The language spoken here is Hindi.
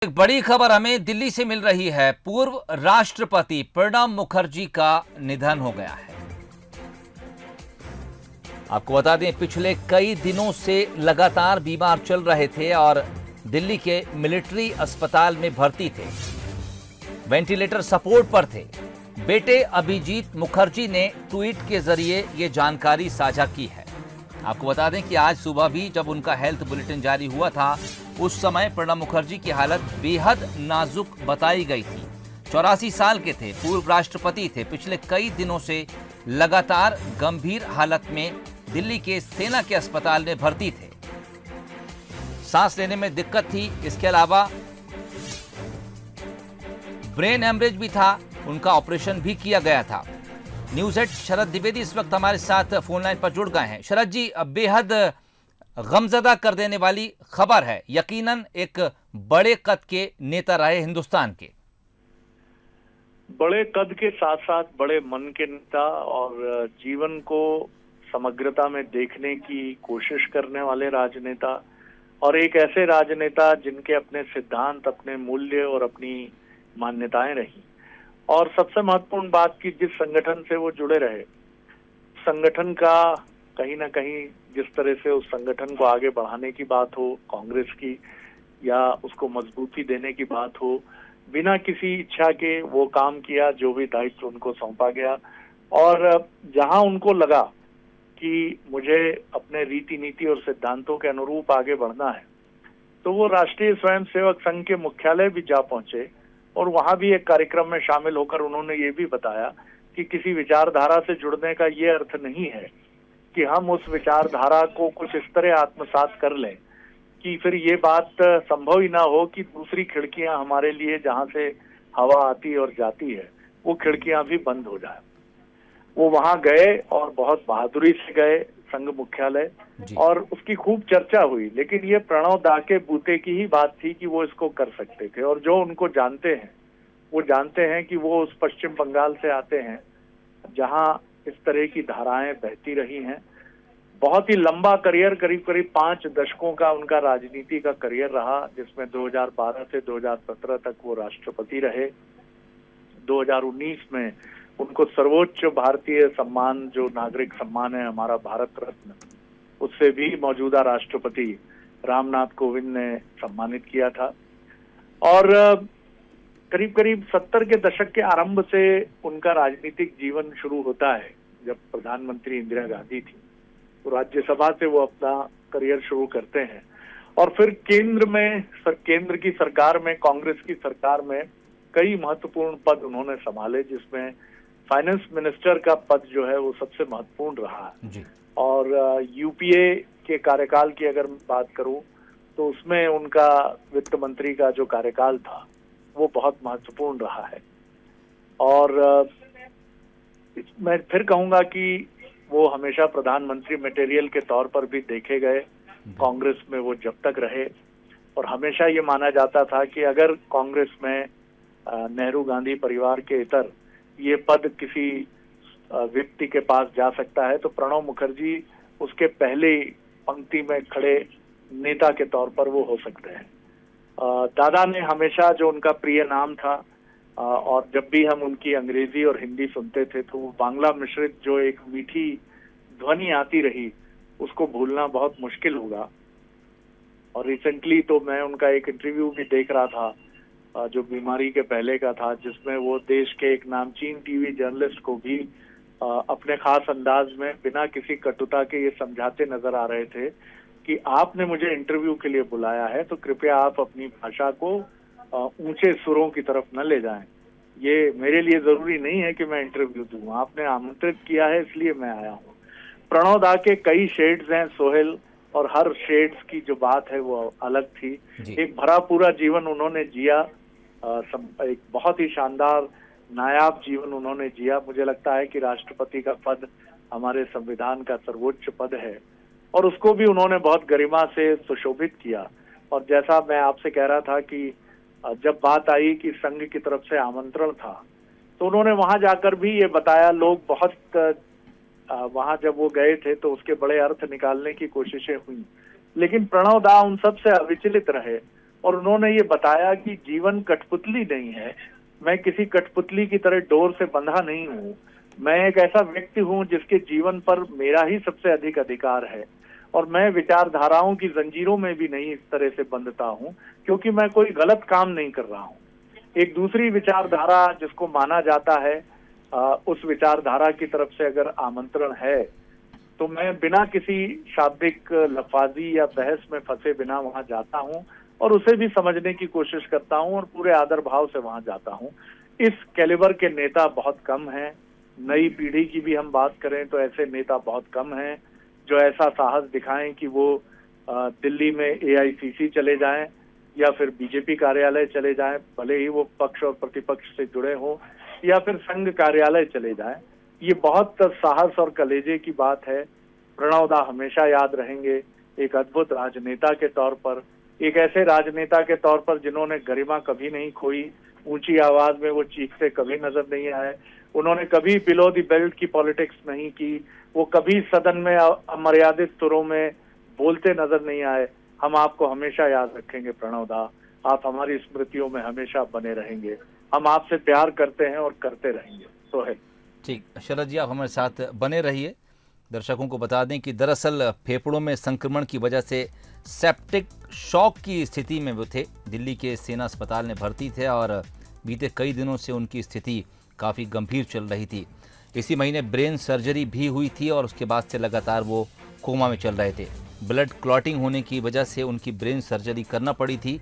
एक बड़ी खबर हमें दिल्ली से मिल रही है। पूर्व राष्ट्रपति प्रणब मुखर्जी का निधन हो गया है। आपको बता दें, पिछले कई दिनों से लगातार बीमार चल रहे थे और दिल्ली के मिलिट्री अस्पताल में भर्ती थे, वेंटिलेटर सपोर्ट पर थे। बेटे अभिजीत मुखर्जी ने ट्वीट के जरिए ये जानकारी साझा की है। आपको बता दें कि आज सुबह भी जब उनका हेल्थ बुलेटिन जारी हुआ था, उस समय प्रणब मुखर्जी की हालत बेहद नाजुक बताई गई थी। 84 साल के थे, पूर्व राष्ट्रपति थे। पिछले कई दिनों से लगातार गंभीर हालत में दिल्ली के सेना के अस्पताल में भर्ती थे। सांस लेने में दिक्कत थी, इसके अलावा ब्रेन हेमरेज भी था, उनका ऑपरेशन भी किया गया था। न्यूज हेड शरद द्विवेदी इस वक्त हमारे साथ फोन लाइन पर जुड़ गए हैं। शरद जी, बेहद गमजदा कर देने वाली खबर है। यकीनन एक बड़े कद के नेता रहे हिंदुस्तान के। बड़े कद के साथ साथ बड़े मन के नेता और जीवन को समग्रता में देखने की कोशिश करने वाले राजनेता, और एक ऐसे राजनेता जिनके अपने सिद्धांत, अपने मूल्य और अपनी मान्यताएं रही। और सबसे महत्वपूर्ण बात कि जिस संगठन से वो जुड़े रहे, संगठन का कहीं ना कहीं जिस तरह से उस संगठन को आगे बढ़ाने की बात हो, कांग्रेस की, या उसको मजबूती देने की बात हो, बिना किसी इच्छा के वो काम किया जो भी दायित्व उनको सौंपा गया। और जहां उनको लगा कि मुझे अपने रीति नीति और सिद्धांतों के अनुरूप आगे बढ़ना है, तो वो राष्ट्रीय स्वयंसेवक संघ के मुख्यालय भी जा पहुंचे और वहां भी एक कार्यक्रम में शामिल होकर उन्होंने ये भी बताया कि किसी विचारधारा से जुड़ने का ये अर्थ नहीं है कि हम उस विचारधारा को कुछ इस तरह आत्मसात कर लें कि फिर ये बात संभव ही ना हो कि दूसरी खिड़कियां हमारे लिए जहां से हवा आती और जाती है, वो खिड़कियां भी बंद हो जाए। वो वहां गए और बहुत बहादुरी से गए संघ मुख्यालय, और उसकी खूब चर्चा हुई। लेकिन ये प्रणव दा के बूते की ही बात थी कि वो इसको कर सकते थे। और जो उनको जानते हैं वो जानते हैं कि वो उस पश्चिम बंगाल से आते हैं जहां इस तरह की धाराएं बहती रही हैं। बहुत ही लंबा करियर, करीब करीब 5 दशकों का उनका राजनीति का करियर रहा, जिसमें 2012 से 2017 तक वो राष्ट्रपति रहे। 2019 में उनको सर्वोच्च भारतीय सम्मान, जो नागरिक सम्मान है हमारा, भारत रत्न, उससे भी मौजूदा राष्ट्रपति रामनाथ कोविंद ने सम्मानित किया था। और करीब करीब 70 के दशक के आरंभ से उनका राजनीतिक जीवन शुरू होता है। जब प्रधानमंत्री इंदिरा गांधी थी तो राज्यसभा से वो अपना करियर शुरू करते हैं, और फिर केंद्र की सरकार में, कांग्रेस की सरकार में कई महत्वपूर्ण पद उन्होंने संभाले, जिसमें फाइनेंस मिनिस्टर का पद जो है वो सबसे महत्वपूर्ण रहा जी। और यूपीए के कार्यकाल की अगर बात करूं तो उसमें उनका वित्त मंत्री का जो कार्यकाल था वो बहुत महत्वपूर्ण रहा है। और मैं फिर कहूंगा कि वो हमेशा प्रधानमंत्री मटेरियल के तौर पर भी देखे गए कांग्रेस में, वो जब तक रहे। और हमेशा ये माना जाता था कि अगर कांग्रेस में नेहरू गांधी परिवार के इतर ये पद किसी व्यक्ति के पास जा सकता है तो प्रणब मुखर्जी उसके पहले पंक्ति में खड़े नेता के तौर पर वो हो सकते हैं। दादा ने हमेशा, जो उनका प्रिय नाम था, और जब भी हम उनकी अंग्रेजी और हिंदी सुनते थे तो वो बांग्ला मिश्रित जो एक मीठी ध्वनि आती रही, उसको भूलना बहुत मुश्किल होगा। और रिसेंटली तो मैं उनका एक इंटरव्यू भी देख रहा था जो बीमारी के पहले का था, जिसमें वो देश के एक नामचीन टीवी जर्नलिस्ट को भी अपने खास अंदाज में बिना किसी कटुता के ये समझाते नजर आ रहे थे कि आपने मुझे इंटरव्यू के लिए बुलाया है तो कृपया आप अपनी भाषा को ऊंचे सुरों की तरफ न ले जाएं। ये मेरे लिए जरूरी नहीं है कि मैं इंटरव्यू दूं, आपने आमंत्रित किया है इसलिए मैं आया हूं। प्रणव दा के कई शेड्स हैं सोहेल, और हर शेड्स की जो बात है वो अलग थी। एक भरा पूरा जीवन उन्होंने जिया, एक बहुत ही शानदार नायाब जीवन उन्होंने जिया। मुझे लगता है कि राष्ट्रपति का पद हमारे संविधान का सर्वोच्च पद है, और उसको भी उन्होंने बहुत गरिमा से सुशोभित किया। और जैसा मैं आपसे कह रहा था कि जब बात आई कि संघ की तरफ से आमंत्रण था तो उन्होंने वहां जाकर भी ये बताया। लोग बहुत वहां जब वो गए थे तो उसके बड़े अर्थ निकालने की कोशिशें हुई, लेकिन प्रणव दा उन सब से अविचलित रहे और उन्होंने ये बताया कि जीवन कठपुतली नहीं है, मैं किसी कठपुतली की तरह डोर से बंधा नहीं हूँ, मैं एक ऐसा व्यक्ति हूँ जिसके जीवन पर मेरा ही सबसे अधिक अधिकार है और मैं विचारधाराओं की जंजीरों में भी नहीं इस तरह से बंधता हूँ क्योंकि मैं कोई गलत काम नहीं कर रहा हूँ। एक दूसरी विचारधारा जिसको माना जाता है उस विचारधारा की तरफ से अगर आमंत्रण है तो मैं बिना किसी शाब्दिक लफाजी या बहस में फंसे बिना वहां जाता हूं और उसे भी समझने की कोशिश करता हूं और पूरे आदर भाव से वहां जाता हूं। इस कैलिबर के नेता बहुत कम हैं। नई पीढ़ी की भी हम बात करें तो ऐसे नेता बहुत कम हैं जो ऐसा साहस दिखाएं कि वो दिल्ली में एआईसीसी चले जाएं या फिर बीजेपी कार्यालय चले जाएं, भले ही वो पक्ष और प्रतिपक्ष से जुड़े हों, या फिर संघ कार्यालय चले जाएं। ये बहुत साहस और कलेजे की बात है। प्रणव दा हमेशा याद रहेंगे एक अद्भुत राजनेता के तौर पर, एक ऐसे राजनेता के तौर पर जिन्होंने गरिमा कभी नहीं खोई, ऊंची आवाज में वो चीखते कभी नजर नहीं आए, उन्होंने कभी बिलो द बेल्ट की पॉलिटिक्स नहीं की, वो कभी सदन में अमर्यादित सुरों में बोलते नजर नहीं आए। हम आपको हमेशा याद रखेंगे प्रणव दा, आप हमारी स्मृतियों में हमेशा बने रहेंगे। हम आपसे प्यार करते हैं और करते रहेंगे। सोहेल। ठीक, शरद जी आप हमारे साथ बने रहिए। दर्शकों को बता दें कि दरअसल फेफड़ों में संक्रमण की वजह से सेप्टिक शॉक की स्थिति में वो थे, दिल्ली के सेना अस्पताल में भर्ती थे और बीते कई दिनों से उनकी स्थिति काफ़ी गंभीर चल रही थी। इसी महीने ब्रेन सर्जरी भी हुई थी और उसके बाद से लगातार वो कोमा में चल रहे थे। ब्लड क्लॉटिंग होने की वजह से उनकी ब्रेन सर्जरी करना पड़ी थी,